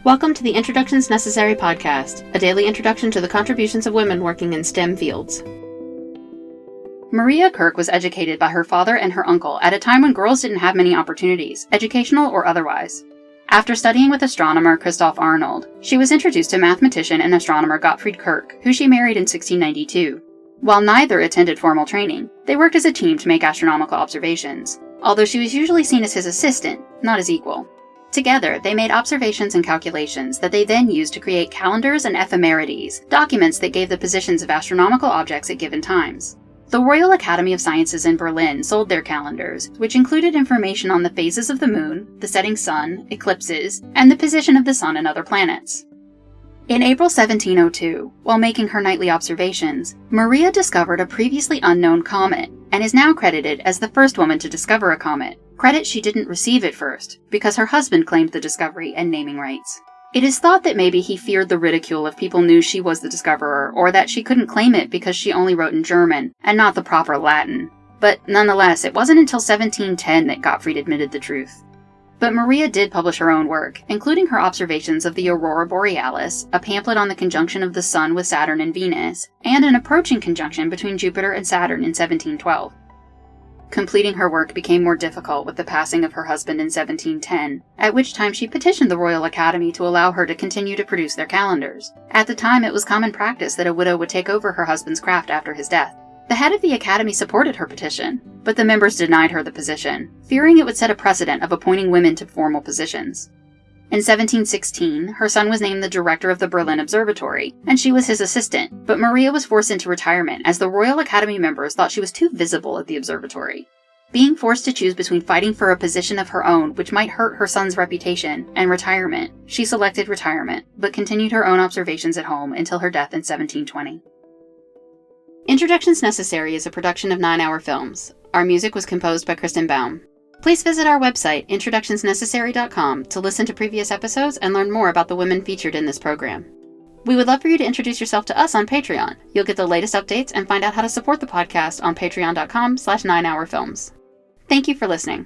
Welcome to the Introductions Necessary podcast, a daily introduction to the contributions of women working in STEM fields. Maria Kirch was educated by her father and her uncle at a time when girls didn't have many opportunities, educational or otherwise. After studying with astronomer Christoph Arnold, she was introduced to mathematician and astronomer Gottfried Kirch, who she married in 1692. While neither attended formal training, they worked as a team to make astronomical observations, although she was usually seen as his assistant, not his equal. Together, they made observations and calculations that they then used to create calendars and ephemerides, documents that gave the positions of astronomical objects at given times. The Royal Academy of Sciences in Berlin sold their calendars, which included information on the phases of the moon, the setting sun, eclipses, and the position of the sun and other planets. In April 1702, while making her nightly observations, Maria discovered a previously unknown comet, and is now credited as the first woman to discover a comet. Credit she didn't receive at first, because her husband claimed the discovery and naming rights. It is thought that maybe he feared the ridicule if people knew she was the discoverer, or that she couldn't claim it because she only wrote in German, and not the proper Latin. But nonetheless, it wasn't until 1710 that Gottfried admitted the truth. But Maria did publish her own work, including her observations of the aurora borealis, a pamphlet on the conjunction of the Sun with Saturn and Venus, and an approaching conjunction between Jupiter and Saturn in 1712. Completing her work became more difficult with the passing of her husband in 1710, at which time she petitioned the Royal Academy to allow her to continue to produce their calendars. At the time, it was common practice that a widow would take over her husband's craft after his death. The head of the Academy supported her petition, but the members denied her the position, fearing it would set a precedent of appointing women to formal positions. In 1716, her son was named the director of the Berlin Observatory, and she was his assistant, but Maria was forced into retirement as the Royal Academy members thought she was too visible at the observatory. Being forced to choose between fighting for a position of her own, which might hurt her son's reputation, and retirement, she selected retirement, but continued her own observations at home until her death in 1720. Introductions Necessary is a production of 9 Hour Films. Our music was composed by Kristen Baum. Please visit our website, introductionsnecessary.com, to listen to previous episodes and learn more about the women featured in this program. We would love for you to introduce yourself to us on Patreon. You'll get the latest updates and find out how to support the podcast on patreon.com/9hourfilms. Thank you for listening.